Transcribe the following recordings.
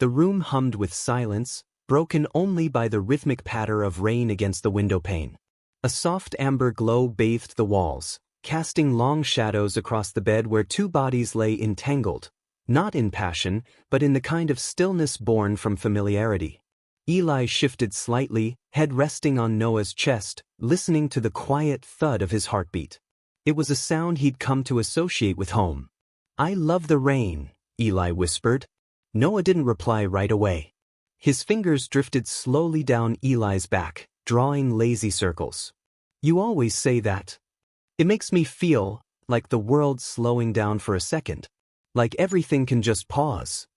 The room hummed with silence, broken only by the rhythmic patter of rain against the windowpane. A soft amber glow bathed the walls, casting long shadows across the bed where two bodies lay entangled, not in passion, but in the kind of stillness born from familiarity. Eli shifted slightly, head resting on Noah's chest, listening to the quiet thud of his heartbeat. It was a sound he'd come to associate with home. "I love the rain," Eli whispered. Noah didn't reply right away. His fingers drifted slowly down Eli's back, drawing lazy circles. "You always say that. It makes me feel like the world's slowing down for a second. Like everything can just pause."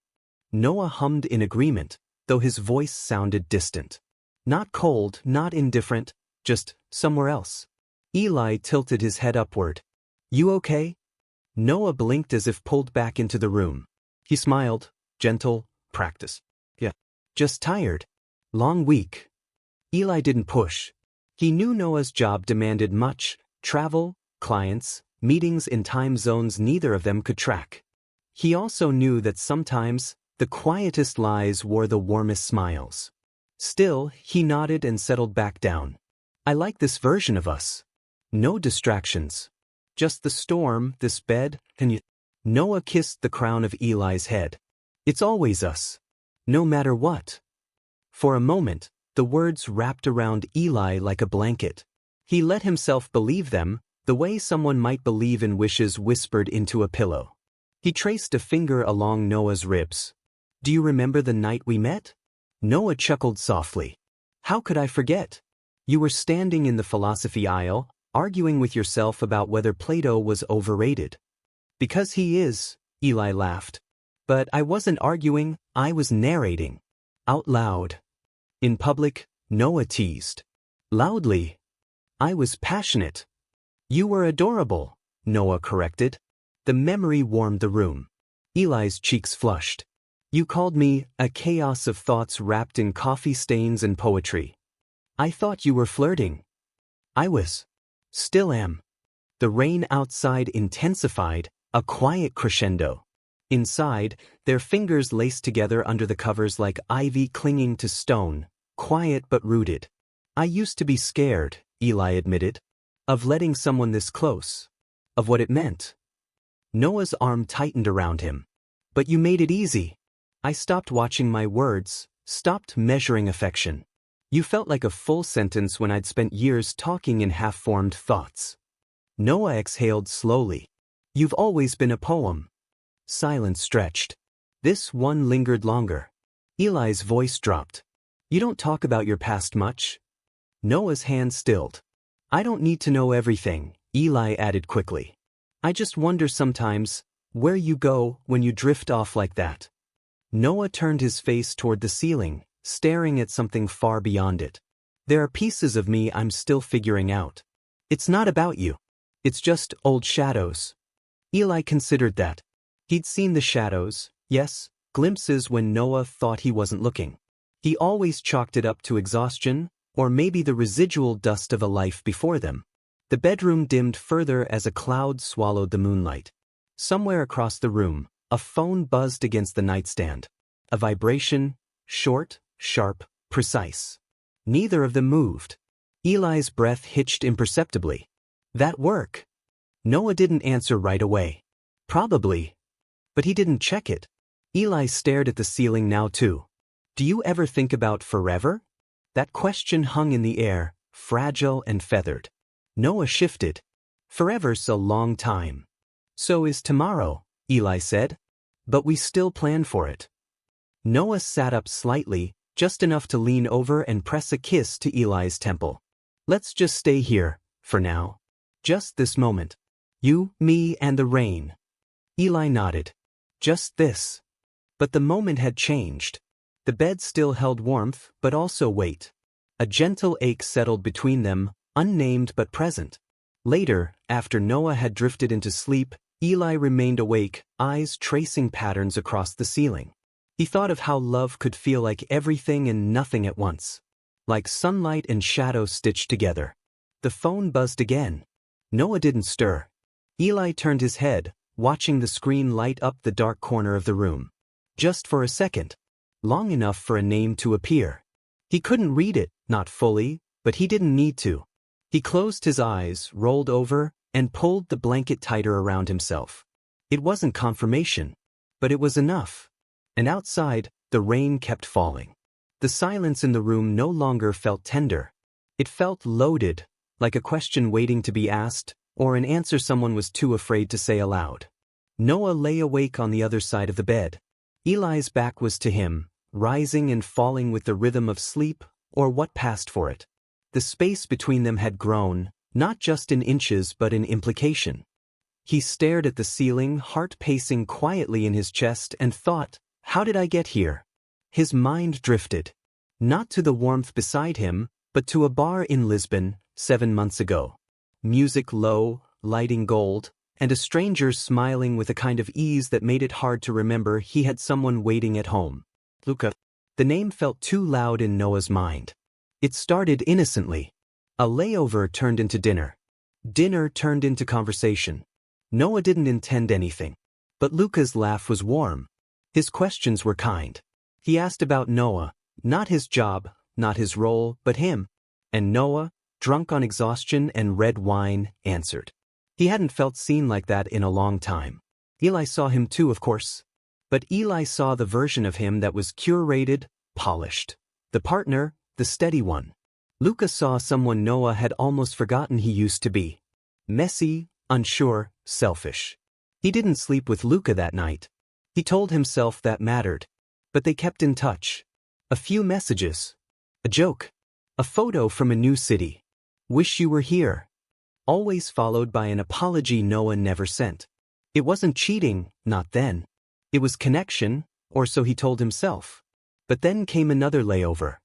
Noah hummed in agreement, though his voice sounded distant. Not cold, not indifferent, just somewhere else. Eli tilted his head upward. "You okay?" Noah blinked as if pulled back into the room. He smiled, gentle, practice. "Yeah. Just tired. Long week." Eli didn't push. He knew Noah's job demanded much: travel, clients, meetings in time zones neither of them could track. He also knew that sometimes the quietest lies wore the warmest smiles. Still, he nodded and settled back down. "I like this version of us. No distractions. Just the storm, this bed, and you." Noah kissed the crown of Eli's head. "It's always us. No matter what." For a moment, the words wrapped around Eli like a blanket. He let himself believe them, the way someone might believe in wishes whispered into a pillow. He traced a finger along Noah's ribs. "Do you remember the night we met?" Noah chuckled softly. "How could I forget? You were standing in the philosophy aisle, arguing with yourself about whether Plato was overrated." "Because he is," Eli laughed. "But I wasn't arguing, I was narrating. Out loud." In public, Noah teased. "Loudly." "I was passionate." "You were adorable," Noah corrected. The memory warmed the room. Eli's cheeks flushed. "You called me a chaos of thoughts wrapped in coffee stains and poetry. I thought you were flirting." "I was. Still am." The rain outside intensified, a quiet crescendo. Inside, their fingers laced together under the covers like ivy clinging to stone, quiet but rooted. "I used to be scared," Eli admitted, "of letting someone this close. Of what it meant." Noah's arm tightened around him. "But you made it easy. I stopped watching my words, stopped measuring affection. You felt like a full sentence when I'd spent years talking in half-formed thoughts." Noah exhaled slowly. "You've always been a poem." Silence stretched. This one lingered longer. Eli's voice dropped. "You don't talk about your past much." Noah's hand stilled. "I don't need to know everything," Eli added quickly. "I just wonder sometimes where you go when you drift off like that." Noah turned his face toward the ceiling, staring at something far beyond it. "There are pieces of me I'm still figuring out. It's not about you. It's just old shadows." Eli considered that. He'd seen the shadows, yes, glimpses when Noah thought he wasn't looking. He always chalked it up to exhaustion, or maybe the residual dust of a life before them. The bedroom dimmed further as a cloud swallowed the moonlight. Somewhere across the room, a phone buzzed against the nightstand. A vibration, short, sharp, precise. Neither of them moved. Eli's breath hitched imperceptibly. "That work?" Noah didn't answer right away. "Probably." But he didn't check it. Eli stared at the ceiling now too. "Do you ever think about forever?" That question hung in the air, fragile and feathered. Noah shifted. "Forever's a long time." "So is tomorrow," Eli said. "But we still plan for it." Noah sat up slightly, just enough to lean over and press a kiss to Eli's temple. "Let's just stay here, for now. Just this moment. You, me, and the rain." Eli nodded. "Just this." But the moment had changed. The bed still held warmth, but also weight. A gentle ache settled between them, unnamed but present. Later, after Noah had drifted into sleep, Eli remained awake, eyes tracing patterns across the ceiling. He thought of how love could feel like everything and nothing at once. Like sunlight and shadow stitched together. The phone buzzed again. Noah didn't stir. Eli turned his head, watching the screen light up the dark corner of the room. Just for a second. long enough for a name to appear. He couldn't read it, not fully, but he didn't need to. He closed his eyes, rolled over, and pulled the blanket tighter around himself. It wasn't confirmation, but it was enough. And outside, the rain kept falling. The silence in the room no longer felt tender. It felt loaded, like a question waiting to be asked, or an answer someone was too afraid to say aloud. Noah lay awake on the other side of the bed. Eli's back was to him, rising and falling with the rhythm of sleep, or what passed for it. The space between them had grown, not just in inches but in implication. He stared at the ceiling, heart pacing quietly in his chest, and thought, how did I get here? His mind drifted. Not to the warmth beside him, but to a bar in Lisbon, 7 months ago. Music low, lighting gold, and a stranger smiling with a kind of ease that made it hard to remember he had someone waiting at home. Luca. The name felt too loud in Noah's mind. It started innocently. A layover turned into dinner. Dinner turned into conversation. Noah didn't intend anything. But Luca's laugh was warm. His questions were kind. He asked about Noah, not his job, not his role, but him. And Noah, drunk on exhaustion and red wine, answered. He hadn't felt seen like that in a long time. Eli saw him too, of course. But Eli saw the version of him that was curated, polished. The partner, the steady one. Luca saw someone Noah had almost forgotten he used to be. Messy, unsure, selfish. He didn't sleep with Luca that night. He told himself that mattered. But they kept in touch. A few messages. A joke. A photo from a new city. Wish you were here. Always followed by an apology Noah never sent. It wasn't cheating, not then. It was connection, or so he told himself. But then came another layover.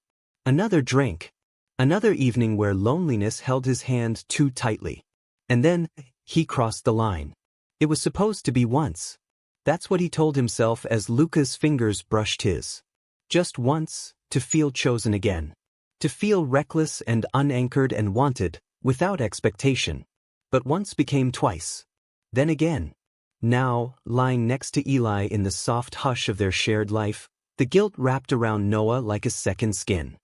Another drink. Another evening where loneliness held his hand too tightly. And then, he crossed the line. It was supposed to be once. That's what he told himself as Luca's fingers brushed his. Just once, to feel chosen again. To feel reckless and unanchored and wanted, without expectation. But once became twice. Then again. Now, lying next to Eli in the soft hush of their shared life, the guilt wrapped around Noah like a second skin.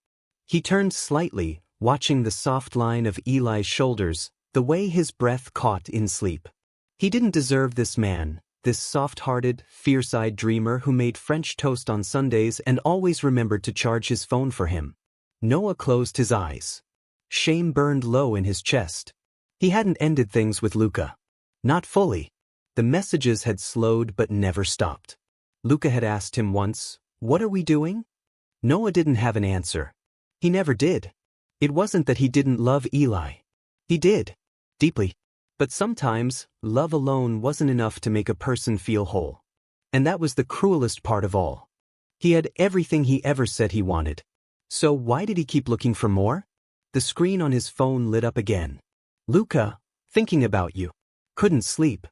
He turned slightly, watching the soft line of Eli's shoulders, the way his breath caught in sleep. He didn't deserve this man, this soft-hearted, fierce-eyed dreamer who made French toast on Sundays and always remembered to charge his phone for him. Noah closed his eyes. Shame burned low in his chest. He hadn't ended things with Luca. Not fully. The messages had slowed but never stopped. Luca had asked him once, "What are we doing?" Noah didn't have an answer. He never did. It wasn't that he didn't love Eli. He did. Deeply. But sometimes, love alone wasn't enough to make a person feel whole. And that was the cruelest part of all. He had everything he ever said he wanted. So why did he keep looking for more? The screen on his phone lit up again. Luca, thinking about you. Couldn't sleep.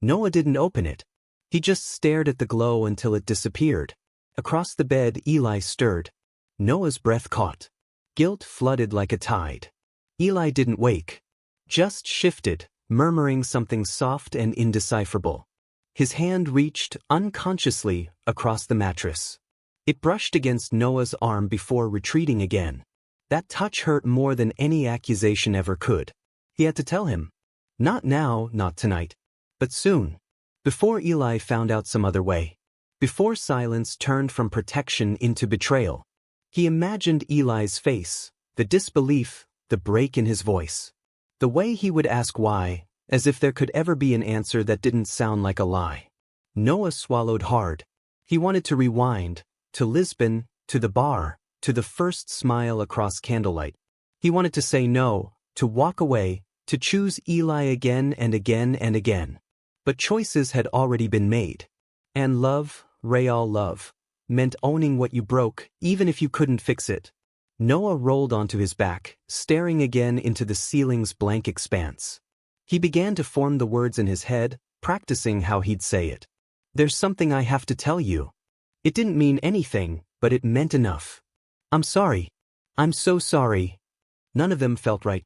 Noah didn't open it. He just stared at the glow until it disappeared. Across the bed, Eli stirred. Noah's breath caught. Guilt flooded like a tide. Eli didn't wake. Just shifted, murmuring something soft and indecipherable. His hand reached, unconsciously, across the mattress. It brushed against Noah's arm before retreating again. That touch hurt more than any accusation ever could. He had to tell him. Not now, not tonight. But soon. Before Eli found out some other way. Before silence turned from protection into betrayal. He imagined Eli's face, the disbelief, the break in his voice. The way he would ask why, as if there could ever be an answer that didn't sound like a lie. Noah swallowed hard. He wanted to rewind, to Lisbon, to the bar, to the first smile across candlelight. He wanted to say no, to walk away, to choose Eli again and again and again. But choices had already been made. And love, real love, meant owning what you broke, even if you couldn't fix it. Noah rolled onto his back, staring again into the ceiling's blank expanse. He began to form the words in his head, practicing how he'd say it. There's something I have to tell you. It didn't mean anything, but it meant enough. I'm sorry. I'm so sorry. None of them felt right.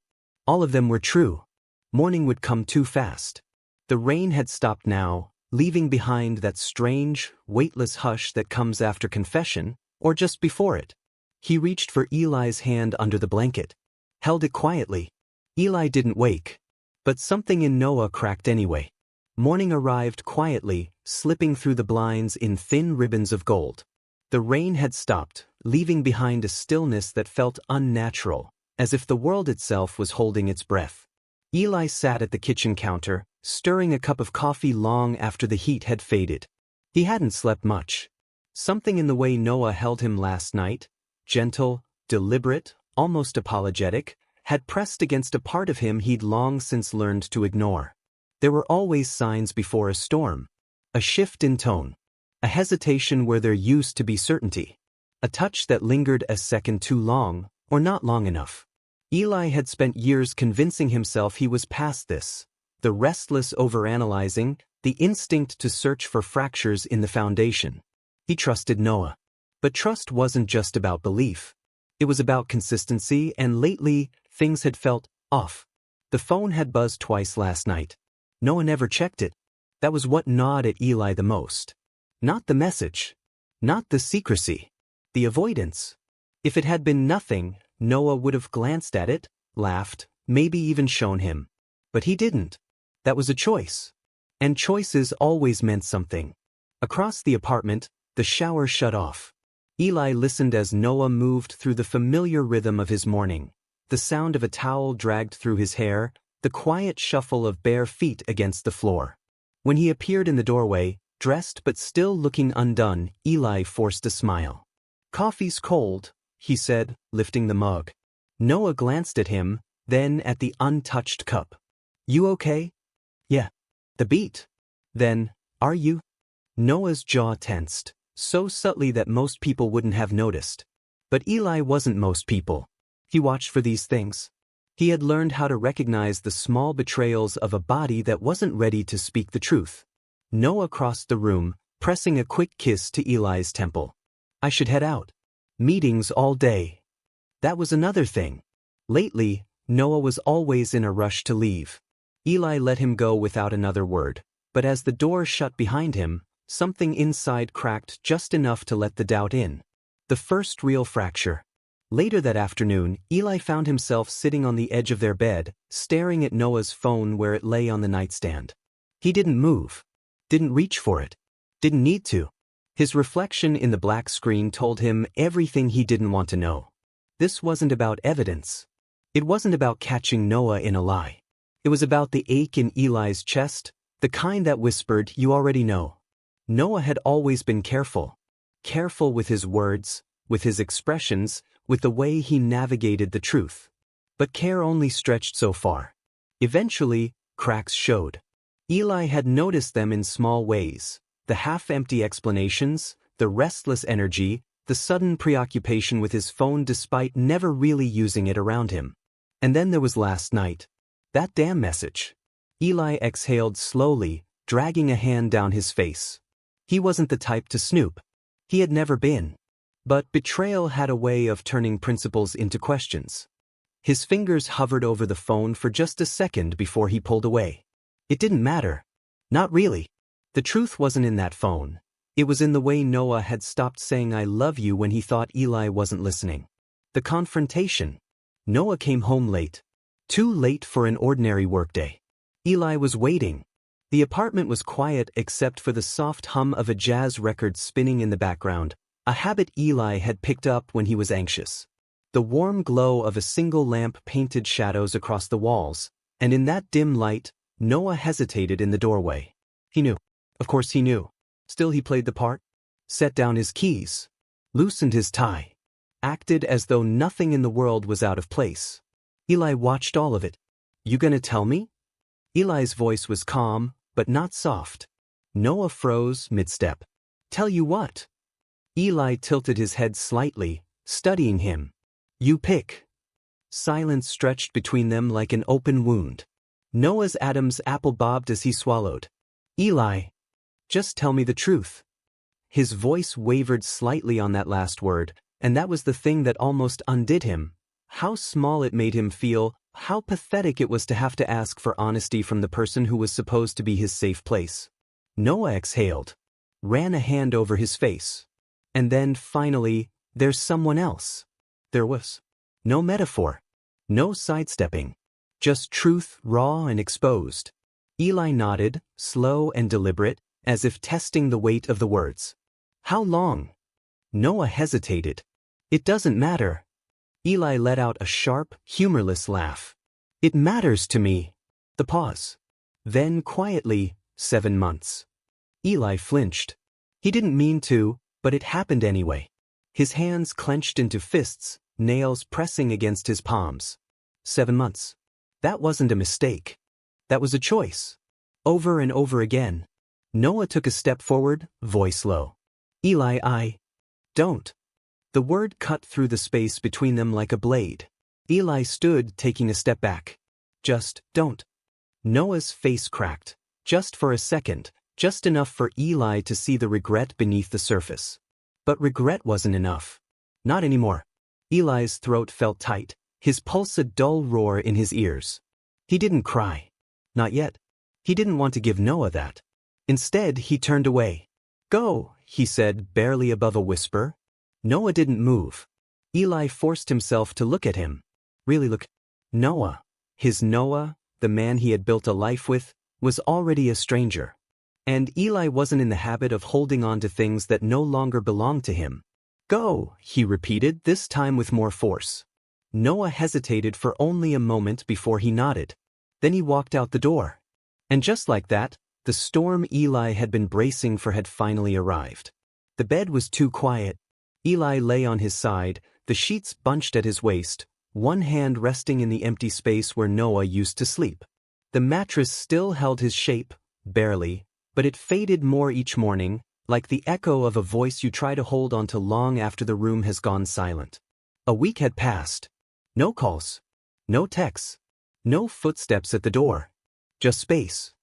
All of them were true. Morning would come too fast. The rain had stopped now, leaving behind that strange, weightless hush that comes after confession, Or just before it. He reached for Eli's hand under the blanket. Held it quietly. Eli didn't wake. But something in Noah cracked anyway. Morning arrived quietly, slipping through the blinds in thin ribbons of gold. The rain had stopped, leaving behind a stillness that felt unnatural, as if the world itself was holding its breath. Eli sat at the kitchen counter, stirring a cup of coffee long after the heat had faded. He hadn't slept much. Something in the way Noah held him last night, gentle, deliberate, almost apologetic, had pressed against a part of him he'd long since learned to ignore. There were always signs before a storm. A shift in tone. A hesitation where there used to be certainty. A touch that lingered a second too long, or not long enough. Eli had spent years convincing himself he was past this. The restless overanalyzing, the instinct to search for fractures in the foundation. He trusted Noah. But trust wasn't just about belief. It was about consistency, and lately, things had felt off. The phone had buzzed twice last night. Noah never checked it. That was what gnawed at Eli the most. Not the message. Not the secrecy. The avoidance. If it had been nothing, Noah would have glanced at it, laughed, maybe even shown him. But he didn't. That was a choice. And choices always meant something. Across the apartment, the shower shut off. Eli listened as Noah moved through the familiar rhythm of his morning. The sound of a towel dragged through his hair, the quiet shuffle of bare feet against the floor. When he appeared in the doorway, dressed but still looking undone, Eli forced a smile. "Coffee's cold," he said, lifting the mug. Noah glanced at him, then at the untouched cup. "You okay?" "Yeah." "The beat." "Then, are you?" Noah's jaw tensed, so subtly that most people wouldn't have noticed. But Eli wasn't most people. He watched for these things. He had learned how to recognize the small betrayals of a body that wasn't ready to speak the truth. Noah crossed the room, pressing a quick kiss to Eli's temple. "I should head out. Meetings all day." That was another thing. Lately, Noah was always in a rush to leave. Eli let him go without another word, but as the door shut behind him, something inside cracked just enough to let the doubt in. The first real fracture. Later that afternoon, Eli found himself sitting on the edge of their bed, staring at Noah's phone where it lay on the nightstand. He didn't move. Didn't reach for it. Didn't need to. His reflection in the black screen told him everything he didn't want to know. This wasn't about evidence. It wasn't about catching Noah in a lie. It was about the ache in Eli's chest, the kind that whispered, "You already know." Noah had always been careful. Careful with his words, with his expressions, with the way he navigated the truth. But care only stretched so far. Eventually, cracks showed. Eli had noticed them in small ways. The half-empty explanations, the restless energy, the sudden preoccupation with his phone despite never really using it around him. And then there was last night. That damn message. Eli exhaled slowly, dragging a hand down his face. He wasn't the type to snoop. He had never been. But betrayal had a way of turning principles into questions. His fingers hovered over the phone for just a second before he pulled away. It didn't matter. Not really. The truth wasn't in that phone. It was in the way Noah had stopped saying "I love you" when he thought Eli wasn't listening. The confrontation. Noah came home late. Too late for an ordinary workday. Eli was waiting. The apartment was quiet except for the soft hum of a jazz record spinning in the background, a habit Eli had picked up when he was anxious. The warm glow of a single lamp painted shadows across the walls, and in that dim light, Noah hesitated in the doorway. He knew. Of course he knew. Still he played the part. Set down his keys. Loosened his tie. Acted as though nothing in the world was out of place. Eli watched all of it. "You gonna tell me?" Eli's voice was calm, but not soft. Noah froze mid-step. "Tell you what?" Eli tilted his head slightly, studying him. "You pick." Silence stretched between them like an open wound. Noah's Adam's apple bobbed as he swallowed. "Eli, just tell me the truth." His voice wavered slightly on that last word, and that was the thing that almost undid him. How small it made him feel, how pathetic it was to have to ask for honesty from the person who was supposed to be his safe place. Noah exhaled. Ran a hand over his face. And then, finally, there's someone else. There was. No metaphor. No sidestepping. Just truth, raw and exposed. Eli nodded, slow and deliberate, as if testing the weight of the words. How long? Noah hesitated. It doesn't matter. Eli let out a sharp, humorless laugh. It matters to me. The pause. Then, quietly, 7 months. Eli flinched. He didn't mean to, but it happened anyway. His hands clenched into fists, nails pressing against his palms. 7 months. That wasn't a mistake. That was a choice. Over and over again. Noah took a step forward, voice low. Eli, don't. The word cut through the space between them like a blade. Eli stood, taking a step back. Just don't. Noah's face cracked. Just for a second, just enough for Eli to see the regret beneath the surface. But regret wasn't enough. Not anymore. Eli's throat felt tight, his pulse a dull roar in his ears. He didn't cry. Not yet. He didn't want to give Noah that. Instead, he turned away. Go, he said, barely above a whisper. Noah didn't move. Eli forced himself to look at him. Really look. Noah. His Noah, the man he had built a life with, was already a stranger. And Eli wasn't in the habit of holding on to things that no longer belonged to him. Go, he repeated, this time with more force. Noah hesitated for only a moment before he nodded. Then he walked out the door. And just like that, the storm Eli had been bracing for had finally arrived. The bed was too quiet. Eli lay on his side, the sheets bunched at his waist, one hand resting in the empty space where Noah used to sleep. The mattress still held his shape, barely, but it faded more each morning, like the echo of a voice you try to hold onto long after the room has gone silent. A week had passed. No calls. No texts. No footsteps at the door. Just space.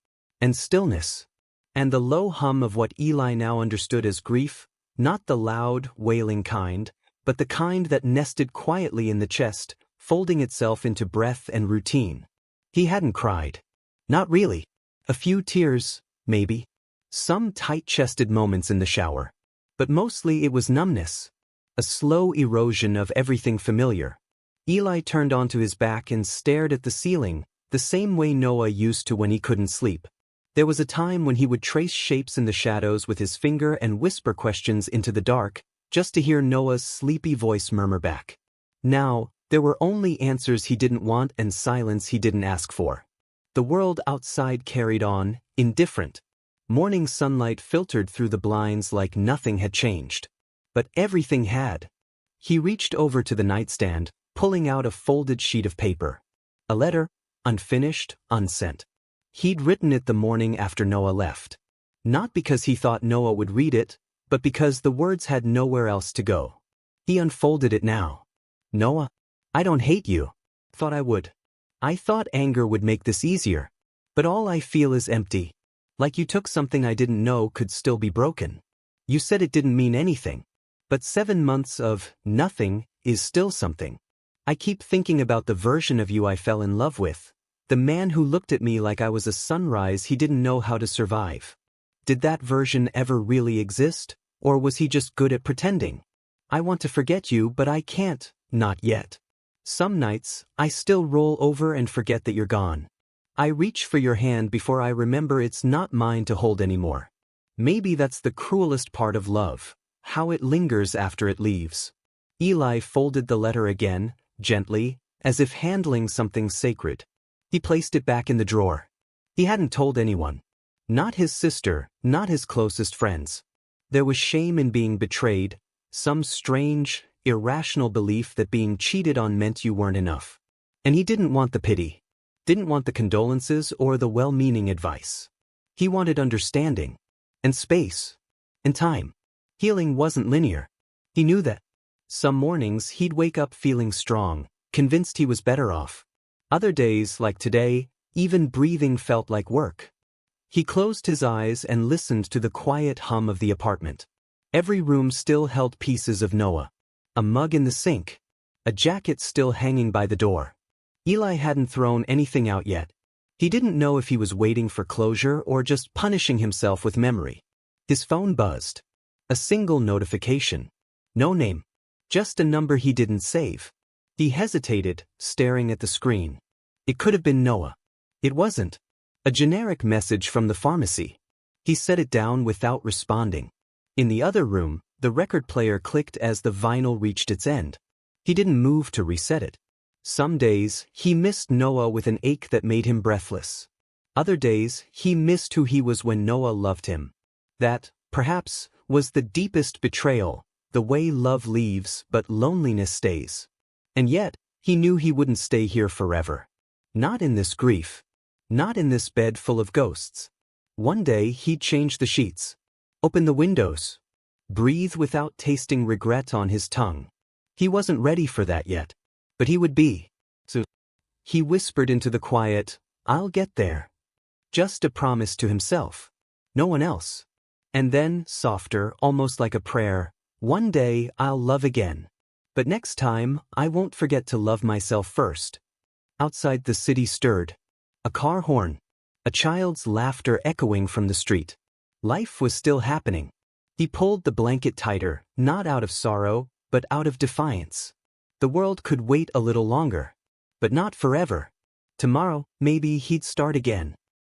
And stillness. And the low hum of what Eli now understood as grief, not the loud, wailing kind, but the kind that nested quietly in the chest, folding itself into breath and routine. He hadn't cried. Not really. A few tears, maybe. Some tight-chested moments in the shower. But mostly it was numbness. A slow erosion of everything familiar. Eli turned onto his back and stared at the ceiling, the same way Noah used to when he couldn't sleep. There was a time when he would trace shapes in the shadows with his finger and whisper questions into the dark, just to hear Noah's sleepy voice murmur back. Now, there were only answers he didn't want and silence he didn't ask for. The world outside carried on, indifferent. Morning sunlight filtered through the blinds like nothing had changed. But everything had. He reached over to the nightstand, pulling out a folded sheet of paper. A letter, unfinished, unsent. He'd written it the morning after Noah left. Not because he thought Noah would read it, but because the words had nowhere else to go. He unfolded it now. Noah, I don't hate you. Thought I would. I thought anger would make this easier. But all I feel is empty. Like you took something I didn't know could still be broken. You said it didn't mean anything. But 7 months of nothing is still something. I keep thinking about the version of you I fell in love with. The man who looked at me like I was a sunrise he didn't know how to survive. Did that version ever really exist, or was he just good at pretending? I want to forget you, but I can't, not yet. Some nights, I still roll over and forget that you're gone. I reach for your hand before I remember it's not mine to hold anymore. Maybe that's the cruelest part of love, how it lingers after it leaves. Eli folded the letter again, gently, as if handling something sacred. He placed it back in the drawer. He hadn't told anyone. Not his sister, not his closest friends. There was shame in being betrayed, some strange, irrational belief that being cheated on meant you weren't enough. And he didn't want the pity. Didn't want the condolences or the well-meaning advice. He wanted understanding. And space. And time. Healing wasn't linear. He knew that. Some mornings he'd wake up feeling strong, convinced he was better off. Other days, like today, even breathing felt like work. He closed his eyes and listened to the quiet hum of the apartment. Every room still held pieces of Noah. A mug in the sink. A jacket still hanging by the door. Eli hadn't thrown anything out yet. He didn't know if he was waiting for closure or just punishing himself with memory. His phone buzzed. A single notification. No name. Just a number he didn't save. He hesitated, staring at the screen. It could have been Noah. It wasn't. A generic message from the pharmacy. He set it down without responding. In the other room, the record player clicked as the vinyl reached its end. He didn't move to reset it. Some days, he missed Noah with an ache that made him breathless. Other days, he missed who he was when Noah loved him. That, perhaps, was the deepest betrayal, the way love leaves but loneliness stays. And yet, he knew he wouldn't stay here forever. Not in this grief. Not in this bed full of ghosts. One day he'd change the sheets. Open the windows. Breathe without tasting regret on his tongue. He wasn't ready for that yet. But he would be. So he whispered into the quiet, "I'll get there." Just a promise to himself. No one else. And then, softer, almost like a prayer, "One day I'll love again. But next time, I won't forget to love myself first." Outside the city stirred. A car horn. A child's laughter echoing from the street. Life was still happening. He pulled the blanket tighter, not out of sorrow, but out of defiance. The world could wait a little longer. But not forever. Tomorrow, maybe he'd start again.